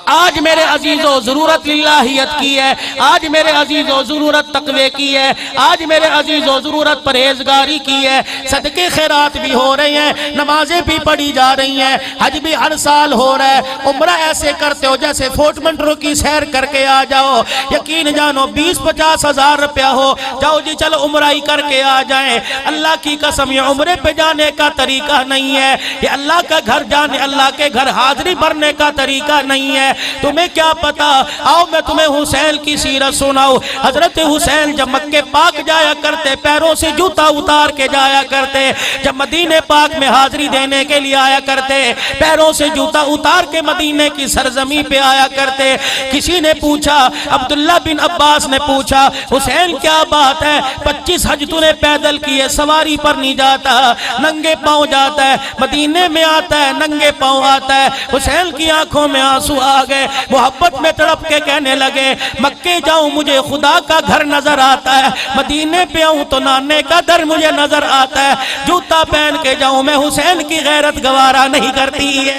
آج میرے عزیزو ضرورت للہیت کی ہے، آج میرے عزیزو ضرورت تقوی کی ہے، آج میرے عزیزو ضرورت پرہیزگاری کی ہے۔ صدقے خیرات بھی ہو رہے ہیں، نمازیں بھی پڑھی جا رہی ہیں، حج بھی ہر سال ہو رہا ہے۔ عمرہ ایسے کرتے ہو جیسے فورٹ منٹرو کی سیر کر کے آ جاؤ، یقین جانو 20-50 ہزار روپیہ ہو، جاؤ جی چلو عمرہ ہی کر کے آ جائیں۔ اللہ کی قسم یہ عمرے پہ جانے کا طریقہ نہیں ہے، یہ اللہ کا گھر جانے، اللہ کے گھر حاضری بھرنے کا طریقہ نہیں ہے۔ تمہیں کیا پتا؟ آؤ میں تمہیں حسین کی سیرت سناؤں۔ حضرت حسین جب مکہ پاک جایا کرتے، پیروں سے جوتا اتار کے جایا کرتے، جب مدینے پاک میں حاضری دینے کے لیے آیا کرتے، پیروں سے جوتا اتار کے مدینے کی سرزمین پہ آیا کرتے۔ کسی نے پوچھا، عبداللہ بن عباس نے پوچھا، حسین کیا بات ہے؟ 25 حج تو نے پیدل کیے، سواری پر نہیں جاتا، ننگے پاؤں جاتا ہے، مدینے میں آتا ہے ننگے پاؤں آتا ہے۔ حسین کی آنکھوں میں آنسو آ گئے، محبت میں تڑپ کے کہنے لگے، مکے جاؤں مجھے خدا کا گھر نظر آتا ہے، مدینے پہ آؤں تو نانے کا در مجھے نظر آتا ہے، جوتا پہن کے جاؤں میں حسین کی غیرت گوارا نہیں کرتی ہے۔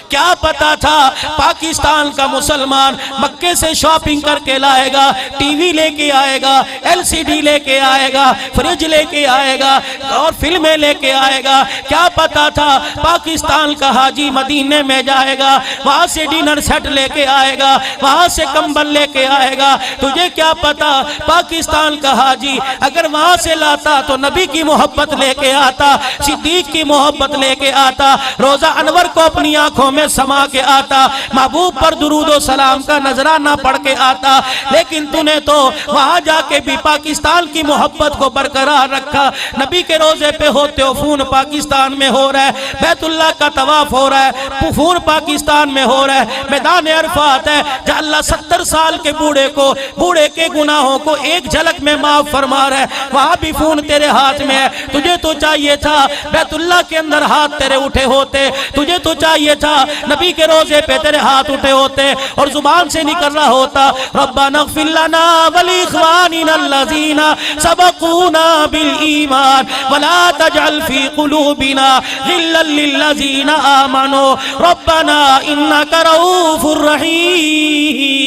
کیا پتا تھا پاکستان کا مسلمان مکے سے شاپنگ کر کے لائے گا، ٹی وی لے کے آئے گا، LCD لے کے آئے گا، فریج لے کے آئے گا اور فلمیں لے کے آئے گا۔ کیا پتا تھا پاکستان کا حاجی مدینے میں جائے گا، وہاں سے ڈنر سیٹ لے کے آئے گا، وہاں سے کمبل لے کے آئے گا۔ تجھے کیا پتا پاکستان کا حاجی اگر وہاں سے لاتا تو نبی کی محبت لے کے آتا، صدیق کی محبت لے کے آتا، روزہ انور کو اپنی آنکھوں میں سما کے آتا، محبوب پر درود و سلام کا نذرانہ پڑھ کے آتا۔ لیکن تو نے تو وہاں جا کے بھی پاکستان کی محبت کو برقرار رکھا۔ نبی کے روزے پہ ہوتے ہو فون پاکستان میں ہو رہا ہے، بیت اللہ کا طواف ہو رہا ہے، فون پاکستان میں ہو رہا ہے، میدان عرفات ہے جہاں اللہ 70 سال کے بوڑھے کے گناہوں کو ایک جھلک میں معاف فرما رہا ہے، وہاں بھی فون تیرے ہاتھ میں ہے۔ تجھے تو چاہیے تھا بیت اللہ کے اندر ہاتھ تیرے اٹھے ہوتے، تجھے تو چاہیے تھا نبی کے روزے پہ تیرے ہاتھ اٹھے ہوتے اور زبان سے نکل رہا ہوتا، ربنا اغفر لنا ولاخواننا الذین سبقونا بالایمان ولا تجعل فی قلوبنا غلا للذین آمنوا ربنا انک رؤوف رحیم۔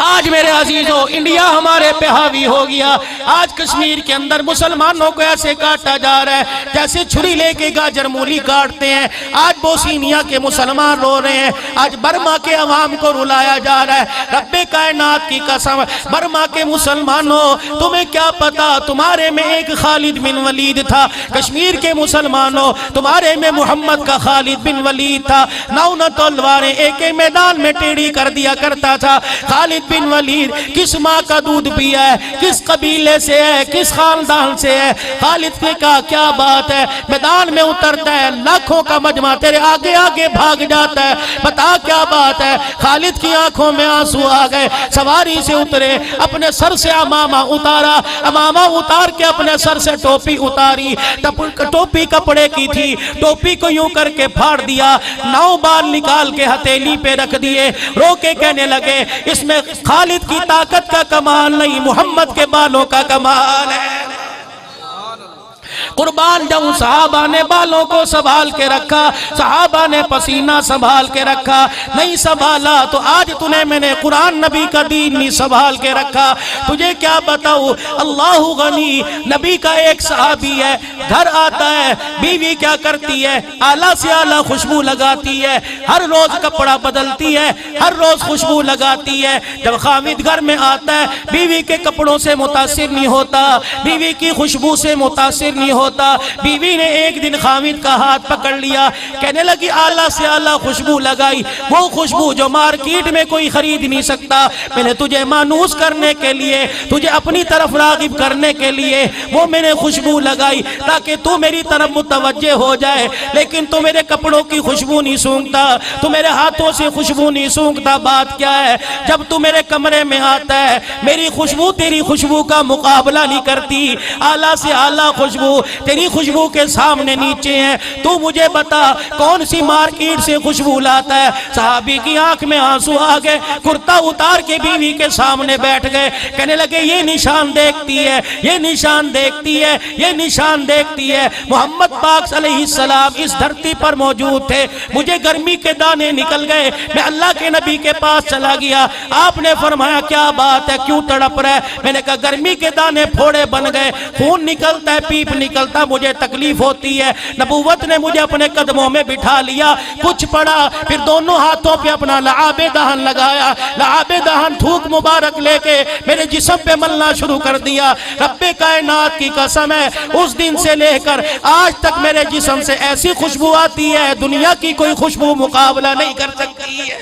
آج میرے عزیزو انڈیا ہمارے پہ حاوی ہو گیا۔ آج کشمیر کے اندر مسلمانوں کو ایسے کاٹا جا رہا ہے جیسے چھری لے کے گاجر مولی کاٹتے ہیں۔ آج بوسینیا کے مسلمان رو رہے ہیں، آج برما کے عوام کو رلایا جا رہا ہے۔ رب کائنات کی قسم، برما کے مسلمانوں تمہیں کیا پتا تمہارے میں ایک خالد بن ولید تھا۔ کشمیر کے مسلمانوں تمہارے میں محمد کا خالد بن ولید تھا، 9 تلواریں ایک میدان میں ٹیڑھی کر دیا کرتا تھا۔ خالد بن ولید کس ماں کا دودھ پیا ہے، کس قبیلے سے ہے، کس خاندان سے ہے؟ خالد نے کہا کیا بات ہے؟ میدان میں اترتا ہے، لاکھوں کا مجمع تیرے آگے آگے بھاگ جاتا ہے، بتا کیا بات ہے؟ خالد کی آنکھوں میں آنسو آ گئے، سواری سے اترے، اپنے سر سے امامہ اتارا، امامہ اتار کے اپنے سر سے ٹوپی اتاری، ٹوپی کپڑے کی تھی، ٹوپی کو یوں کر کے پھاڑ دیا، 9 بال نکال کے ہتھیلی پہ رکھ دیے، رو کے کہنے لگے اس میں خالد کی طاقت کا کمال نہیں، محمد کے بالوں کا کمال ہے۔ قربان جاؤں صحابہ نے بالوں کو سنبھال کے رکھا، صحابہ نے پسینہ سنبھال کے رکھا، نہیں سنبھالا تو آج تُنے میں نے قرآن نبی کا دین نہیں سنبھال کے رکھا۔ تجھے کیا بتاؤں، اللہ غنی نبی کا ایک صحابی ہے، گھر آتا ہے، بیوی کیا کرتی ہے، اعلیٰ سے اعلیٰ خوشبو لگاتی ہے، ہر روز کپڑا بدلتی ہے، ہر روز خوشبو لگاتی ہے۔ جب خامد گھر میں آتا ہے بیوی کے کپڑوں سے متاثر نہیں ہوتا، بیوی کی خوشبو سے متاثر نہیں ہوتا۔ بیوی نے ایک دن خامد کا ہاتھ پکڑ لیا، کہنے لگی اعلیٰ سے اعلیٰ خوشبو لگائی، وہ خوشبو جو مارکیٹ میں کوئی خرید نہیں سکتا، میں نے تجھے مانوس کرنے کے لیے، تجھے اپنی طرف راغب کرنے کے لیے وہ میں نے خوشبو لگائی تاکہ تو میری طرف متوجہ ہو جائے، لیکن تو میرے کپڑوں کی خوشبو نہیں سونگتا، تو میرے ہاتھوں سے خوشبو نہیں سونگتا۔ بات کیا ہے؟ جب تو میرے کمرے میں آتا ہے میری خوشبو تیری خوشبو کا مقابلہ نہیں کرتی، اعلیٰ سے اعلیٰ خوشبو تیری خوشبو کے سامنے نیچے ہیں، تو مجھے بتا کون سی مارکیٹ سے خوشبو لاتا ہے۔ صحابی کی آنکھ میں آنسو آ گئے، کرتا اتار کے بیوی کے سامنے بیٹھ گئے، کہنے لگے یہ نشان دیکھتی ہے، یہ نشان دیکھتی ہے، یہ نشان دیکھتی ہے، محمد پاک علیہ السلام اس دھرتی پر موجود تھے، مجھے گرمی کے دانے نکل گئے، میں اللہ کے نبی کے پاس چلا گیا، آپ نے فرمایا کیا بات ہے، کیوں تڑپ رہا ہے؟ میں نے کہا گرمی کے دانے پھوڑے بن گئے، خون نکلتا ہے، پیپ نکلتا، مجھے تکلیف ہوتی ہے۔ نبوت نے مجھے اپنے قدموں میں بٹھا لیا، کچھ پڑا، پھر دونوں ہاتھوں پہ اپنا لعاب دہن لگایا، لعاب دہن تھوک مبارک لے کے میرے جسم پہ ملنا شروع کر دیا۔ رب کائنات کی قسم ہے اس دن سے لے کر آج تک میرے جسم سے ایسی خوشبو آتی ہے دنیا کی کوئی خوشبو مقابلہ نہیں کر سکتی ہے۔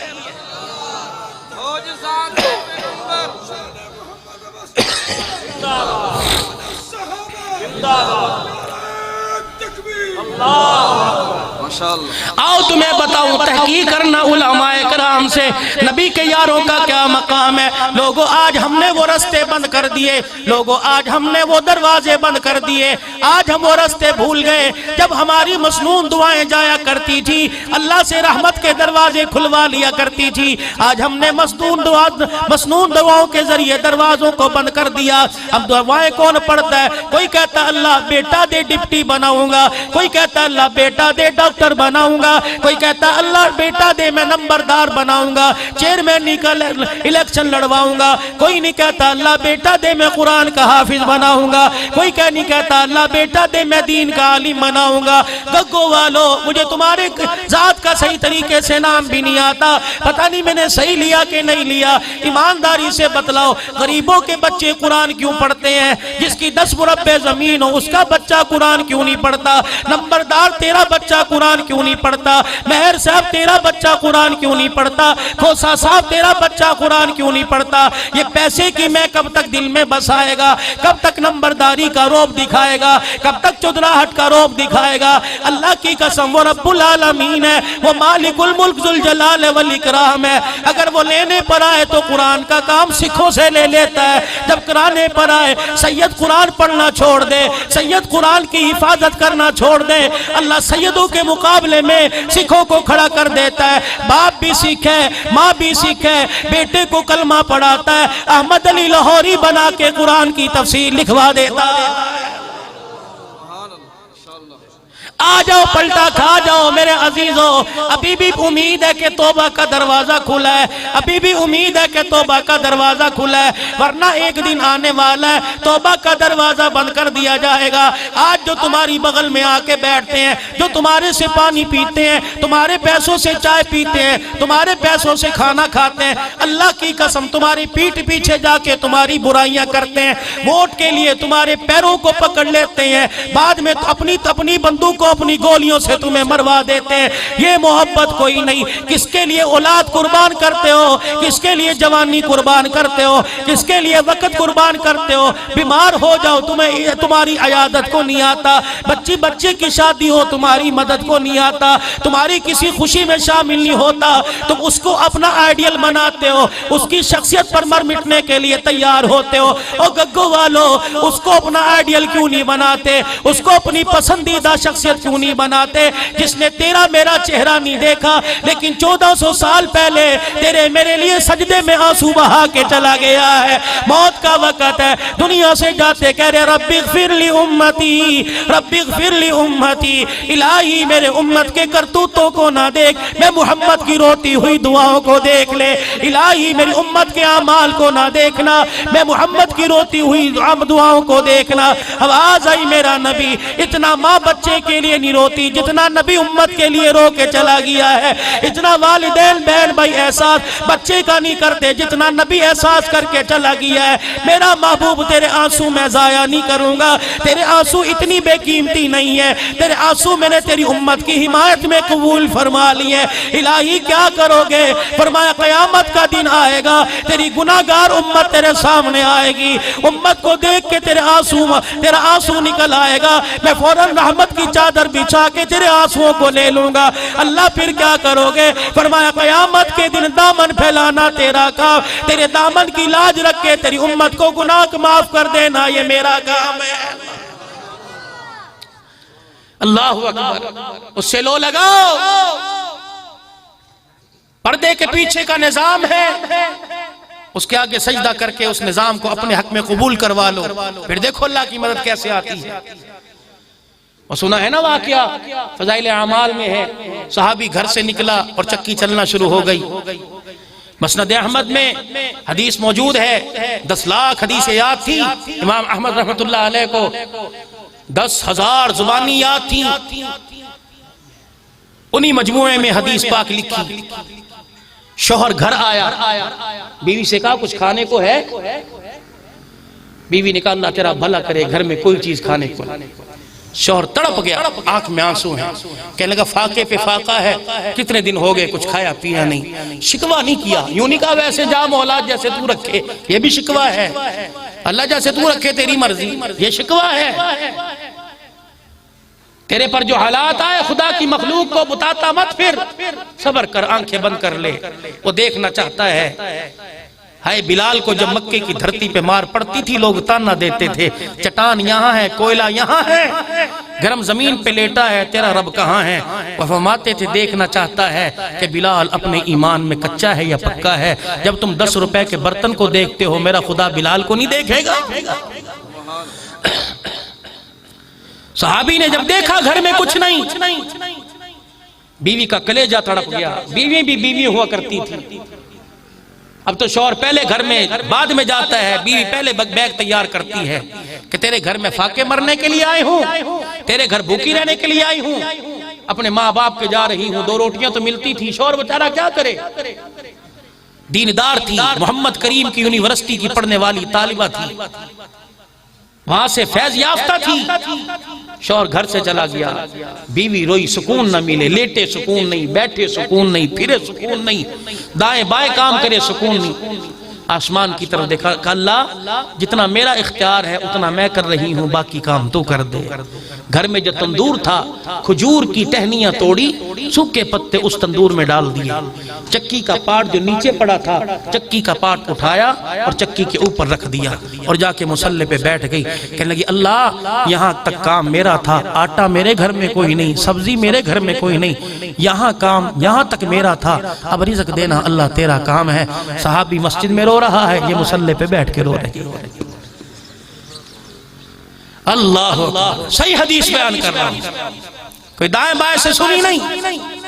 آؤ تمہیں بتاؤں، تحقیق کرنا علماء کرام سے نبی کے یاروں کا کیا مقام ہے۔ لوگوں آج ہم نے وہ رستے بند کر دیے، لوگوں آج ہم نے وہ دروازے بند کر دیے، آج ہم وہ رستے بھول گئے جب ہماری مسنون دعائیں جایا کرتی تھی، اللہ سے رحمت کے دروازے کھلوا لیا کرتی تھی، آج ہم نے مسنون دعاؤں کے ذریعے دروازوں کو بند کر دیا۔ اب دعائیں کون پڑھتا ہے؟ کوئی کہتا اللہ بیٹا دے ڈپٹی بناؤں گا، کوئی کہتا اللہ بیٹا دے ڈاکٹر بناؤں گا، کوئی کہتا اللہ بیٹا دے میں نمبردار بناؤں گا، چیئرمین الیکشن لڑواؤں گا، کوئی نہیں کہتا اللہ بیٹا دے میں قرآن کا حافظ بناؤں گا، کوئی نہیں کہتا اللہ بیٹا دے میں دین کا عالم بناؤں گا۔ گگو والو مجھے تمہارے ذات کا صحیح طریقے سے نام بھی نہیں آتا، پتہ نہیں میں نے صحیح لیا کہ نہیں لیا، ایمانداری سے بتلاؤ غریبوں کے بچے قرآن کیوں پڑھتے ہیں؟ جس کی 10 مربع زمین ہو اس کا بچہ قرآن کیوں نہیں پڑھتا؟ نمبردار تیرا بچہ قرآن کیوں نہیں پڑھتا؟ مہر صاحب تیرا بچہ قرآن کیوں نہیں پڑھتا؟ کھوسا صاحب تیرا بچہ قرآن کیوں نہیں پڑھتا؟ یہ پیسے کی میں کب تک دل میں بسائے گا؟ کب تک نمبرداری کا روب دکھائے گا؟ کب تک چودراہٹ کا روب دکھائے گا؟ اللہ کی قسم وہ رب العالمین ہے، وہ مالک الملک ذوالجلال والاکرام ہے، اگر وہ لینے پر آئے تو قرآن کا کام سکھوں سے لے لیتا ہے، جب کرانے پر آئے سید قرآن پڑھنا چھوڑ دے، سید قرآن کی حفاظت کرنا چھوڑ دے، اللہ سیدوں کے مقابلے میں سکھوں کو کھڑا کر دیتا ہے۔ باپ بھی سکھ ہے، ماں بھی سکھ ہے، بیٹے کو کلمہ پڑھاتا ہے، احمد علی لاہوری بنا کے قرآن کی تفسیر لکھوا دیتا ہے۔ آ جاؤ پلٹا کھا جاؤ میرے عزیزوں، ابھی بھی امید ہے کہ توبہ کا دروازہ کھلا ہے، ابھی بھی امید ہے کہ توبہ کا دروازہ کھلا ہے، ورنہ ایک دن آنے والا ہے توبہ کا دروازہ بند کر دیا جائے گا۔ آج جو تمہاری بغل میں آ کے بیٹھتے ہیں، جو تمہارے سے پانی پیتے ہیں، تمہارے پیسوں سے چائے پیتے ہیں، تمہارے پیسوں سے کھانا کھاتے ہیں، اللہ کی قسم تمہاری پیٹھ پیچھے جا کے تمہاری برائیاں کرتے ہیں، ووٹ کے لیے تمہارے پیروں کو پکڑ لیتے ہیں، بعد میں اپنی بندوق کو اپنی گولیوں سے تمہیں مروا دیتے ہیں۔ یہ محبت کوئی نہیں۔ کس کے لیے اولاد قربان کرتے ہو؟ کس کے لیے جوانی قربان کرتے ہو؟ کس کے لیے وقت قربان کرتے ہو؟ بیمار ہو جاؤ تمہاری عیادت کو نہیں آتا، بچے کی شادی ہو تمہاری مدد کو نہیں آتا، تمہاری کسی خوشی میں شامل نہیں ہوتا، تم اس کو اپنا آئیڈیل بناتے ہو، اس کی شخصیت پر مر مٹنے کے لیے تیار ہوتے ہو۔ او گگو والو اس کو اپنا آئیڈیل کیوں نہیں بناتے؟ اس کو اپنی پسندیدہ شخصیت کیوں نہیں بناتے؟ جس نے تیرا میرا چہرہ نہیں دیکھا لیکن 1400 سال پہلے تیرے میرے لیے سجدے میں آنسو بہا کے چلا گیا ہے۔ موت کا وقت ہے، دنیا سے جاتے کہہ رہے رب اغفر لی امتی، رب اغفر لی امتی، الہی میرے امت کے کرتوتوں کو نہ دیکھ، میں محمد کی روتی ہوئی دعاؤں کو دیکھ لے، الہی میری امت کے اعمال کو نہ دیکھنا، میں محمد کی روتی ہوئی دعاؤں کو دیکھنا۔ آواز آئی میرا نبی اتنا ماں بچے کے لیے نہیں روتی جتنا نبی امت کے لیے رو کے چلا گیا ہے، اتنا والدین بہن بھائی احساس بچے کا نہیں کرتے جتنا نبی احساس کر کے چلا گیا ہے۔ میرا محبوب تیرے آنسو میں ضائع نہیں کروں گا، تیرے آنسو اتنی بے قیمتی نہیں ہے، تیرے آنسو میں نے تیری امت کی حمایت میں قبول فرما لیے۔ الہی کیا کرو گے؟ فرمایا قیامت کا دن آئے گا، تیری گناہگار امت تیرے سامنے آئے گی، امت کو دیکھ کے تیرا آنسو نکل آئے گا، میں فوراً رحمت کی چادر بچھا کے تیرے آنسوؤں کو لے لوں گا۔ اللہ پھر کیا کرو گے؟ فرمایا قیامت کے دن دامن پھیلانا تیرا کام، تیرے دامن کی لاج رکھ کے تیری امت کو گناہ معاف کر دینا یہ میرا کام ہے۔ اللہ اکبر، اس سے لو لگاؤ، پردے کے پیچھے کا نظام ہے، اس کے آگے سجدہ کر کے اس نظام کو اپنے حق میں قبول کروا لو، پھر دیکھو اللہ کی مدد کیسے آتی ہے۔ اور سنا ہے نا واقعہ فضائل اعمال میں ہے، صحابی گھر سے نکلا اور چکی چلنا شروع ہو گئی۔ مسند احمد میں حدیث موجود ہے، 10 لاکھ حدیث یاد تھی امام احمد رحمت اللہ علیہ کو، 10,000 زبانی یاد تھی، انہی مجموعے میں حدیث پاک لکھی۔ شوہر گھر آیا، بیوی سے کہا کچھ کھانے کو ہے؟ بیوی نے کہا اللہ تیرا بھلا کرے گھر میں کوئی چیز کھانے کو۔ شوہر تڑپ گیا، آنکھ میں آنسو ہیں، کہنے لگا فاقے پہ فاقہ ہے، کتنے دن ہو گئے کچھ کھایا پیا نہیں۔ شکوہ نہیں کیا، یوں نہیں کہا ویسے جا مولا جیسے تو رکھے، یہ بھی شکوہ ہے، اللہ جیسے تو رکھے تیری مرضی، یہ شکوہ ہے۔ تیرے پر جو حالات آئے خدا کی مخلوق کو بتاتا مت، پھر صبر کر، آنکھیں بند کر لے، وہ دیکھنا چاہتا ہے۔ ہائے بلال کو جب مکے کی دھرتی پہ مار پڑتی تھی لوگ تانا دیتے تھے، چٹان یہاں ہے، کوئلہ یہاں ہے، گرم زمین پہ لیٹا ہے، تیرا رب کہاں ہے؟ وہ فرماتے تھے دیکھنا چاہتا ہے کہ بلال اپنے ایمان میں کچا ہے یا پکا ہے۔ جب تم 10 روپے کے برتن کو دیکھتے ہو، میرا خدا بلال کو نہیں دیکھے گا؟ صحابی نے جب دیکھا گھر میں کچھ نہیں، بیوی کا کلیجہ تڑپ گیا، بیوی بھی بیوی ہوا کرتی تھی۔ اب تو شوہر پہلے گھر میں بعد میں جاتا ہے، بیوی پہلے بیگ تیار کرتی ہے کہ تیرے گھر میں فاقے مرنے کے لیے آئے ہوں، تیرے گھر بھوکی رہنے کے لیے آئی ہوں، اپنے ماں باپ کے جا رہی ہوں، 2 روٹیاں تو ملتی تھی۔ شوہر بیچارہ کیا کرے؟ دیندار تھی، محمد کریم کی یونیورسٹی کی پڑھنے والی طالبہ تھی، وہاں سے فیض یافتہ تھی۔ شوہر گھر سے چلا گیا، بیوی روئی، سکون نہ ملے، لیٹے سکون نہیں، بیٹھے سکون نہیں، پھرے سکون نہیں، دائیں بائیں کام کرے سکون نہیں۔ آسمان کی طرف دیکھا کہ اللہ جتنا میرا اختیار ہے اتنا میں کر رہی ہوں، باقی کام تو کر دے۔ گھر میں جو تندور تھا، کھجور کی ٹہنیاں توڑی، سوکھے پتے اس تندور میں ڈال دیے، چکی کا پاٹ جو نیچے پڑا تھا، چکی کا پاٹ اٹھایا اور چکی کے اوپر رکھ دیا اور جا کے مصلے پہ بیٹھ گئی، کہنے لگی اللہ یہاں تک کام میرا تھا، آٹا میرے گھر میں کوئی نہیں، سبزی میرے گھر میں کوئی نہیں، یہاں کام یہاں تک میرا تھا، اب رزق دینا اللہ تیرا کام ہے۔ صحابی مسجد میں رو رہا ہے، یہ مصلے پہ بیٹھ کے رو رہی ہے۔ اللہ صحیح حدیث بیان کر رہا ہوں، کوئی دائیں بائیں سے سنی نہیں۔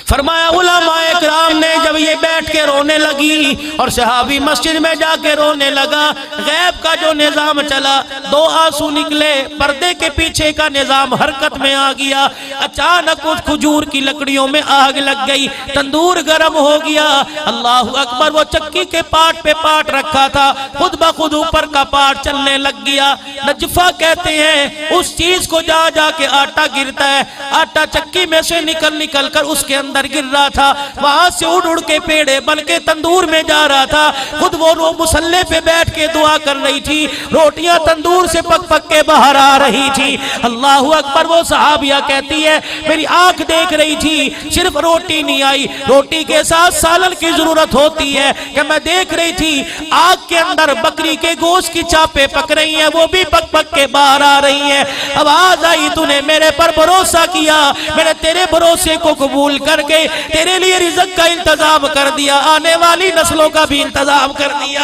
فرمایا علماء اکرام نے جب یہ بیٹھ کے رونے لگی اور صحابی مسجد میں جا کے رونے لگا، غیب کا جو نظام چلا، 2 آنسو نکلے، پردے کے پیچھے کا نظام حرکت میں آ گیا، اچانک اس کھجور کی لکڑیوں میں آگ لگ گئی، تندور گرم ہو گیا۔ اللہ اکبر، وہ چکی کے پاٹ پہ پاٹ رکھا تھا، خود بخود اوپر کا پاٹ چلنے لگ گیا۔ نجفہ کہتے ہیں اس چیز کو جا جا کے آٹا گرتا ہے، آٹا چکی میں سے نکل کر اس کے اندر گر رہا تھا، وہاں سے اڑ کے پیڑے بلکہ تندور میں جا رہا تھا، خود وہ مصلے پہ بیٹھ کے دعا کر رہی تھی، روٹیاں تندور سے پک پک کے باہر آ رہی تھی۔ اللہ اکبر، وہ صحابیہ کہتی ہے میری آنکھ دیکھ رہی تھی، صرف روٹی نہیں آئی، روٹی کے ساتھ سالن کی ضرورت ہوتی ہے، کہ میں دیکھ رہی تھی آگ کے اندر بکری کے گوشت کی چاپیں پک رہی ہیں، وہ بھی پک پک کے باہر آ رہی ہیں۔ آواز آئی تو نے میرے پر بھروسہ کیا، میں نے تیرے بھروسے کو قبول کر کے تیرے لیے رزق کا انتظام کر دیا، آنے والی نسلوں کا بھی انتظام کر دیا۔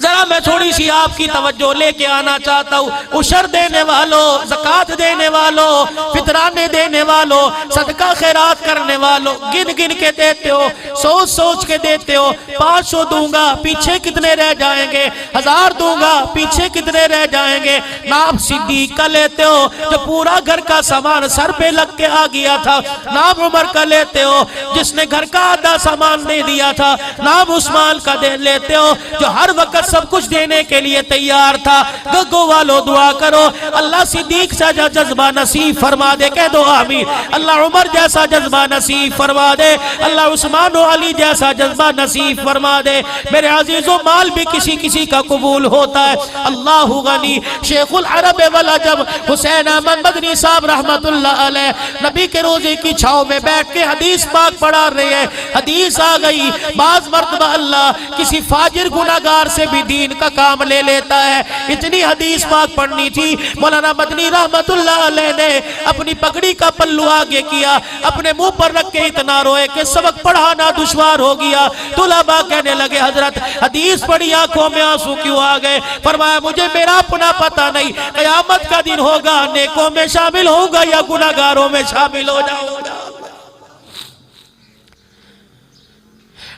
ذرا میں تھوڑی سی آپ کی توجہ لے کے آنا چاہتا ہوں، عشر دینے والوں، زکوٰۃ دینے والوں، فطرانے دینے والوں، صدقہ خیرات کرنے والوں، گن گن کے دیتے ہو، سوچ سوچ کے دیتے ہو، 500 دوں گا پیچھے کتنے رہ جائیں گے، 1000 دوں گا پیچھے کتنے رہ جائیں گے۔ نام صدیق کا لیتے ہو جو پورا گھر کا سامان سر پہ لگ کے آ گیا تھا، نام عمر کا لیتے ہو جس نے گھر کا آدھا سامان دے دیا تھا، نام عثمان کا دے لیتے ہو جو ہر وقت سب کچھ دینے کے لیے تیار تھا۔ گگو والو دعا کرو اللہ صدیق سا جذبہ نصیب فرما دے، کہہ دو آمین۔ اللہ عمر جیسا جیسا جذبہ نصیب فرما دے، اللہ عثمان و علی جیسا جذبہ نصیب فرما دے۔ میرے عزیزوں مال بھی کسی کسی کا قبول ہوتا ہے، اللہ غنی۔ شیخ العرب والعجم حسین احمد مدنی صاحب رحمت اللہ علیہ نبی کے روزے کی چھاؤں میں بیٹھ کے حدیث پاک پڑھا رہے ہیں، حدیث آ گئی بعض مرتبہ اللہ کسی فاجر گناہگار سے بھی دین کا کام لے لیتا ہے۔ اتنی حدیث پاک پڑھنی تھی، مولانا مدنی رحمت اللہ علیہ نے اپنی پگڑی کا پلو آگے کیا، اپنے منہ پر رکھ کے اتنا روئے کہ سبق پڑھانا دشوار ہو گیا۔ طلباء کہنے لگے حضرت حدیث پڑھی آنکھوں میں آنسو کیوں آ گئے؟ فرمایا مجھے میرا اپنا پتہ نہیں، قیامت کا دن ہوگا نیکوں میں شامل ہوگا یا گناہگاروں میں شامل ہو جاؤں گا۔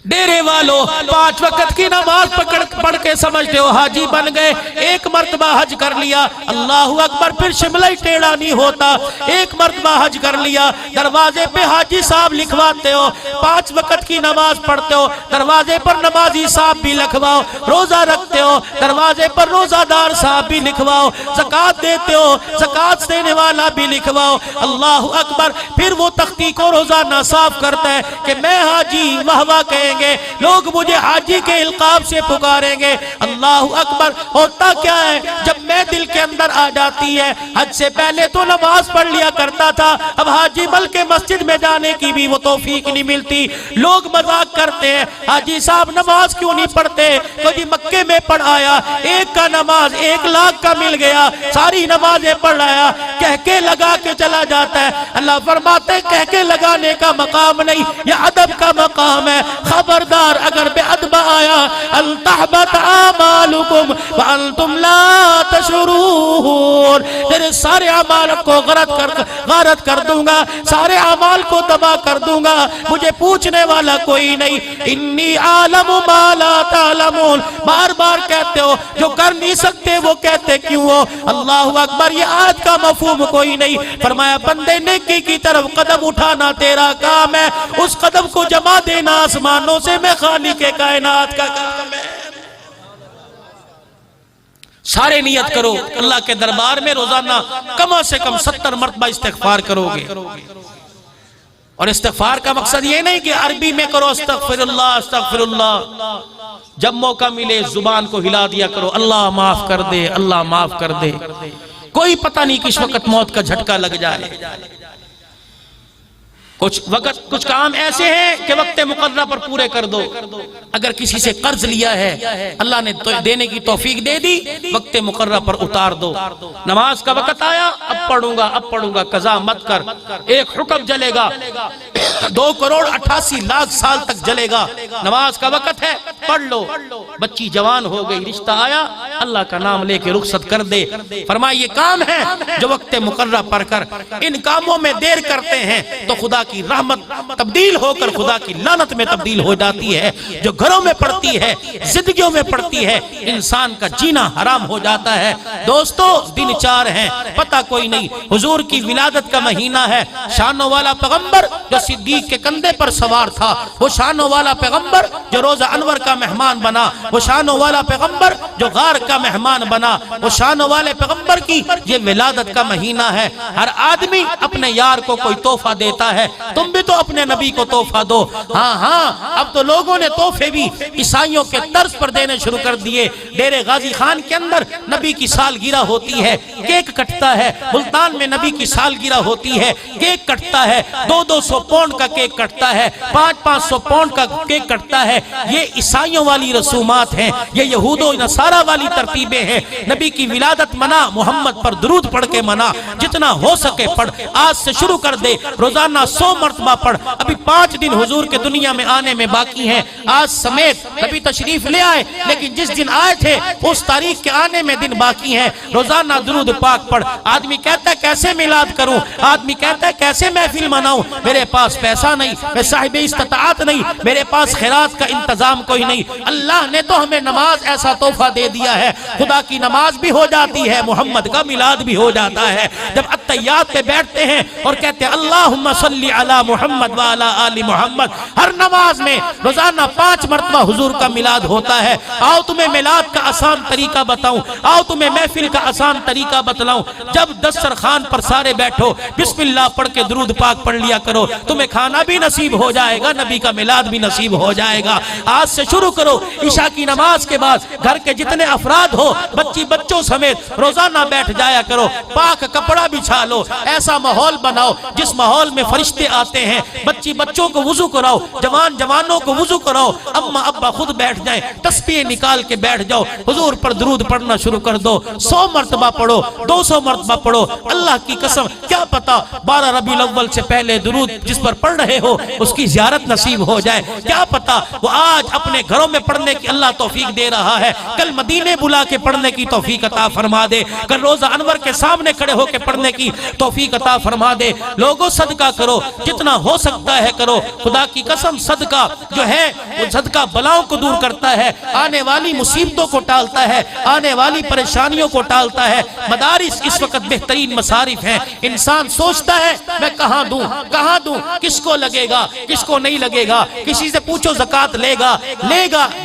ڈیرے والوں 5 وقت کی نماز پڑھ کے سمجھتے ہو حاجی بن گئے، ایک مرتبہ حج کر لیا، اللہ اکبر، پھر شملہ ہی ٹیڑھا نہیں ہوتا، ایک مرتبہ حج کر لیا، دروازے پہ حاجی صاحب لکھواتے ہو، 5 وقت کی نماز پڑھتے ہو، دروازے پر نمازی صاحب بھی لکھواؤ، روزہ رکھتے ہو، دروازے پر روزہ دار صاحب بھی لکھواؤ، زکوٰۃ دیتے ہو، زکوٰۃ دینے والا بھی لکھواؤ، اللہ اکبر۔ پھر وہ تختی کو روزانہ صاف کرتا ہے کہ میں حاجی، واہ واہ کہیں گے لوگ، مجھے حاجی کے القاب سے پکاریں گے، اللہ اکبر۔ ہوتا کیا ہے جب میں دل کے اندر آ جاتی ہے، حج سے پہلے تو نماز پڑھ لیا کرتا تھا، اب حاجی مل کے مسجد میں جانے کی بھی وہ توفیق نہیں ملتی، لوگ مذاق کرتے ہیں حاجی صاحب نماز کیوں نہیں پڑھتے؟ کوئی مکے میں پڑھ آیا، ایک کا نماز 1 لاکھ کا مل گیا، ساری نمازیں پڑھ آیا، کہہ کے لگا کے چلا جاتا ہے۔ اللہ فرماتے ہیں کہہ کے لگانے کا مقام نہیں، یہ ادب کا مقام ہے، خبردار اگر بے ادب آیا التحبت اعمالکم وانتم لا تشعرون، تیرے سارے اعمال کو غارت کر دوں گا، سارے اعمال کو تباہ کر دوں گا، مجھے پوچھنے والا کوئی نہیں۔ انی عالم ما لا تعلمون، بار بار کہتے ہو، جو کر نہیں سکتے وہ کہتے کیوں ہو؟ اللہ اکبر۔ یہ آیت کا مفہوم کوئی نہیں، فرمایا بندے نیکی کی طرف قدم اٹھانا تیرا کام ہے، اس قدم کو جمع دینا آسمانوں سے میں خالق کے کائنات کا کام ہے۔ سارے نیت کرو اللہ کے دربار میں روزانہ کم سے کم 70 مرتبہ استغفار کرو گے، اور استغفار کا مقصد یہ نہیں کہ عربی میں کرو استغفر اللہ استغفر اللہ، جب موقع ملے زبان کو ہلا دیا کرو، اللہ معاف کر دے، اللہ معاف کر دے، کوئی پتہ نہیں کس وقت موت کا جھٹکا لگ جائے۔ کچھ کام ایسے ہیں کہ وقت مقررہ پر پورے کر دو، اگر کسی سے قرض لیا ہے اللہ نے دینے کی توفیق دے دی، وقت مقررہ پر اتار دو۔ نماز کا وقت آیا، اب پڑھوں گا، قضا مت کر، ایک حکم جلے گا 2 کروڑ 88 لاکھ سال تک جلے گا، نماز کا وقت ہے پڑھ لو۔ بچی جوان ہو گئی، رشتہ آیا، اللہ کا نام لے کے رخصت کر دے۔ فرمایا یہ کام ہے جو وقت مقررہ پر کر، ان کاموں میں دیر کرتے ہیں تو خدا کی رحمت تبدیل ہو کر خدا کی لعنت میں تبدیل ہو جاتی ہے، جو گھروں میں پڑتی ہے، زندگیوں میں پڑتی ہے، انسان کا جینا حرام ہو جاتا ہے۔ دوستو دن 4 ہیں، پتہ کوئی نہیں، حضور کی ولادت کا مہینہ ہے، شانوں والا پیغمبر جو صدیق کے کندھے پر سوار تھا، وہ شانوں والا پیغمبر جو روزہ انور کا مہمان بنا، وہ شانوں والا پیغمبر جو غار کا مہمان بنا، وہ شانوں والے پیغمبر کی یہ ولادت کا مہینہ ہے۔ ہر آدمی اپنے یار کو کوئی تحفہ دیتا ہے، تم بھی تو اپنے نبی کو تحفہ دو۔ ہاں اب تو لوگوں نے تحفے بھی عیسائیوں کے طرز پر دینے شروع کر دیے۔ ڈیرے غازی خان کے اندر نبی کی سالگرہ ہوتی ہے، کیک کٹتا ہے، ملتان میں نبی کی سالگرہ ہوتی ہے، کیک کٹتا ہے، 200 پاؤنڈ کا کیک کٹتا ہے، 500 پاؤنڈ کا کیک کٹتا ہے۔ یہ عیسائیوں والی رسومات ہیں، یہ یہود و نصارہ والی ترتیبیں ہیں۔ نبی کی ولادت منا، محمد پر درود پڑھ کے منا، جتنا ہو سکے پڑھ، آج سے شروع کر دے، روزانہ 100 مرتبہ پڑھ۔ ابھی 5 دن حضور کے دنیا میں آنے میں باقی ہیں، آج سمیت نبی تشریف لے آئے، لیکن جس دن آئے تھے اس تاریخ کے آنے میں دن باقی ہیں۔ روزانہ درود پاک پڑھ۔ آدمی کہتا ہے کیسے میلاد کروں، آدمی کہتا ہے کیسے محفل مناؤں، میرے پاس پیسہ نہیں، میں صاحب استطاعت نہیں، میرے پاس خیرات کا انتظام کوئی نہیں۔ نہیں. اللہ نے تو ہمیں نماز ایسا تحفہ دے دیا ہے, خدا کی نماز بھی ہو جاتی ہے, محمد کا میلاد بھی ہو جاتا ہے. جب التحیات پہ بیٹھتے ہیں اور کہتے ہیں اللہم صلی علی محمد وعلی آل محمد, ہر نماز میں روزانہ 5 مرتبہ حضور کا میلاد ہوتا ہے. آؤ تمہیں میلاد کا آسان طریقہ بتاؤں, آؤ تمہیں محفل کا آسان طریقہ بتلاؤں. جب دسترخوان پر سارے بیٹھو, بسم اللہ پڑھ کے درود پاک پڑھ لیا کرو, تمہیں کھانا بھی نصیب ہو جائے گا, نبی کا میلاد بھی نصیب ہو جائے گا. آج سے شروع کرو, عشاء کی نماز کے بعد گھر کے جتنے افراد ہو بچوں سمیت روزانہ بیٹھ جایا کرو, پاک کپڑا بچھا لو, ایسا ماحول بناؤ جس ماحول میں فرشتے آتے ہیں. بچوں کو وضو کراؤ, جوانوں کو وضو کراؤ, اما ابا خود بیٹھ جائیں, تسبیح نکال کے بیٹھ جاؤ, حضور پر درود پڑھنا شروع کر دو. 100 مرتبہ پڑھو, 200 مرتبہ پڑھو. اللہ کی قسم کیا پتا 12 ربیع الاول سے پہلے درود جس پر پڑھ رہے ہو اس کی زیارت نصیب ہو جائے. کیا پتا وہ آج اپنے گھروں میں پڑھنے کی اللہ توفیق دے رہا ہے, کل مدینے بلا کے پڑھنے کی توفیق عطا فرما دے, کل روزہ انور کے سامنے کھڑے ہو کے پڑھنے کی توفیق عطا فرما دے. لوگوں صدقہ کرو, جتنا ہو سکتا ہے کرو. خدا کی قسم صدقہ جو ہے وہ صدقہ بلاؤں کو دور کرتا ہے, آنے والی مصیبتوں کو ٹالتا ہے, آنے والی پریشانیوں کو ٹالتا ہے. مدارس اس وقت بہترین مصارف ہیں. انسان سوچتا ہے میں کہاں دوں, کس کو لگے گا, کس کو نہیں لگے گا. کسی سے پوچھو زکوٰۃ لے گا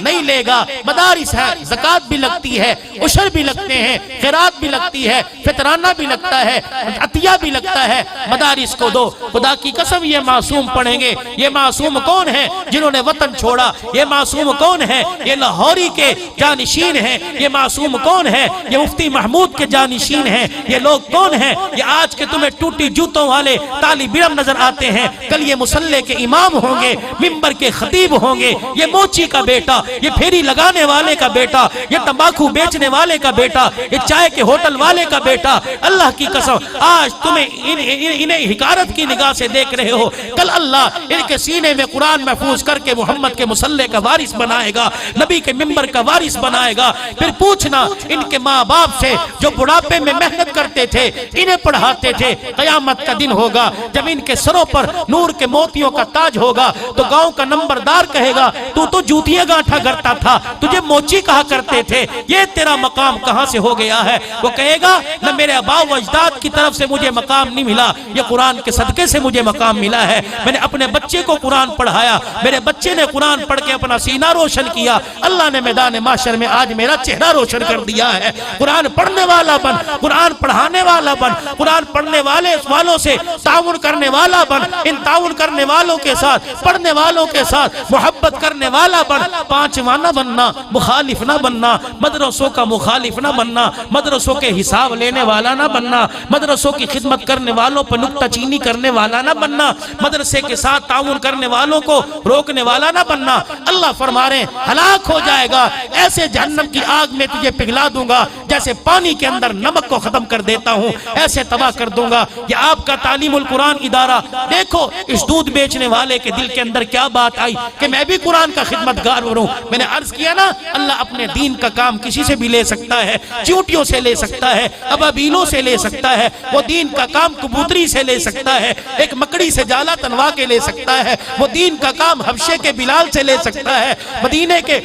نہیں لے گا. مدارس ہے, زکوٰۃ بھی لگتی ہے, عشر بھی لگتے ہیں, خیرات بھی لگتی ہے, فطرانہ بھی لگتا ہے, عطیہ بھی لگتا ہے. مدارس کو دو. خدا کی قسم یہ معصوم پڑھیں گے. یہ معصوم کون ہیں جنہوں نے وطن چھوڑا؟ یہ معصوم کون ہیں؟ یہ لاہوری کے جانشین ہیں. یہ معصوم کون ہیں؟ یہ مفتی محمود کے جانشین ہیں. یہ لوگ کون ہیں؟ یہ آج کے تمہیں ٹوٹی جوتوں والے طالب علم نظر آتے ہیں, کل یہ مصلی کے امام ہوں گے, ممبر کے خطیب ہوں گے. یہ موچی کا بیٹا, یہ پھیری لگانے والے کا بیٹا, یہ تمباکو بیچنے والے کا بیٹا, یہ چائے کے ہوٹل والے کا بیٹا. اللہ کی قسم آج تمہیں انہیں حقارت کی نگاہ سے دیکھ رہے ہو, کل اللہ ان کے سینے میں قرآن محفوظ کر کے محمد کے مصلی کا وارث بنائے گا, نبی کے ممبر کا وارث بنائے گا. پھر پوچھنا ان کے ماں باپ سے جو بڑھاپے میں محنت کرتے تھے, انہیں پڑھاتے تھے. قیامت کا دن ہوگا جب ان کے سروں پر نور کے موتیوں کا تاج ہوگا تو گاؤں کا نمبردار کہے گا تو جوتیاں گانٹھا کرتا تھا, تجھے موچی کہا کرتے تھے, یہ تیرا مقام کہاں سے ہو گیا ہے؟ وہ کہے گا نہ میرے آباء و اجداد کی طرف سے مجھے مقام نہیں ملا, یہ قرآن کے صدقے سے مجھے مقام ملا ہے. میں نے اپنے بچے کو قرآن پڑھایا, میرے بچے نے قرآن پڑھ کے اپنا سینہ روشن کیا, اللہ نے میدان محشر میں آج میرا چہرہ روشن کر دیا ہے. قرآن پڑھنے والا بن, قرآن پڑھانے والا بن, قرآن پڑھنے والوں سے تعاون کرنے والا بن, ان تعاون کرنے والوں کے ساتھ, پڑھنے والوں کے ساتھ محبت کرنے والا بن. پانچواں نہ بننا, مخالف نہ بننا, مدرسوں کا مخالف نہ بننا, مدرسوں کے حساب لینے والا نہ بننا, مدرسوں کی خدمت کرنے والوں پر نکتہ چینی کرنے والا نہ بننا, مدرسے کے ساتھ تعاون کرنے والوں کو روکنے والا نہ بننا. اللہ فرما رہے ہیں ہلاک ہو جائے گا, ایسے جہنم کی آگ میں تجھے پگھلا دوں گا جیسے پانی کے اندر نمک کو ختم کر دیتا ہوں, ایسے تباہ کر دوں گا. یہ آپ کا تعلیم القرآن ادارہ دیکھو, اس دودھ بیچنے والے کے دل کے اندر کیا بات آئی کہ میں بھی قرآن کا خدمتگار بنوں. میں نے عرض کیا نا, اللہ اپنے دین کا کام کسی سے بھی لے سکتا ہے, چیونٹیوں سے لے سکتا ہے, ابابیلوں سے لے سکتا ہے, وہ دین کا کام کبوتری سے لے سکتا ہے, ایک مکڑی سے جالا تنوا کے لے سکتا ہے, وہ دین کا کام حبشے کے بلال سے لے سکتا ہے, مدینے کے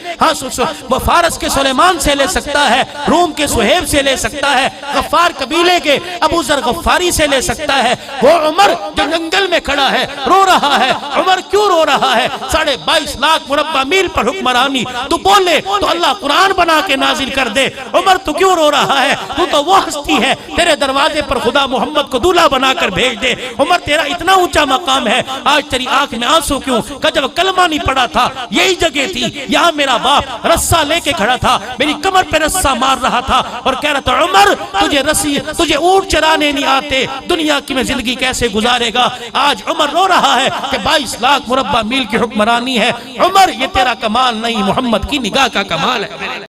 وہ فارس کے سلیمان سے لے سکتا ہے, روم کے سہیب سے لے سکتا ہے, غفار قبیلے کے ابو ذر غفاری سے لے سکتا ہے. وہ عمر جو جنگل میں کھڑا ہے رو رہا ہے, عمر کیوں رو رہا ہے؟ 22.5 لاکھ مربع میل پر حکمرانی, تو بولے تو اللہ قرآن بنا کے نازل کر دے. عمر تو کیوں رو رہا ہے؟ تو وہ ہستی ہے, تیرے دروازے پر خدا محمد کو دولہا بنا کر بھیج دے. عمر تیرا اتنا اونچا مقام ہے, آج تیری آنکھ میں آنسو کیوں؟ کہ جب کلمہ نہیں پڑا تھا یہی جگہ تھی, یہاں میرا باپ رسہ لے کے کھڑا تھا, میری کمر پہ رسہ مار رہا تھا اور کہہ رہا تھا عمر تجھے اونٹ چرانے نہیں آتے, دنیا کی میں زندگی کیسے گزارے گا؟ آج عمر رو رہا ہے کہ 22 لاکھ مربع میل کی حکمرانی ہے. عمر یہ تیرا کمال نہیں, محمد کی نگاہ کا کمال ہے.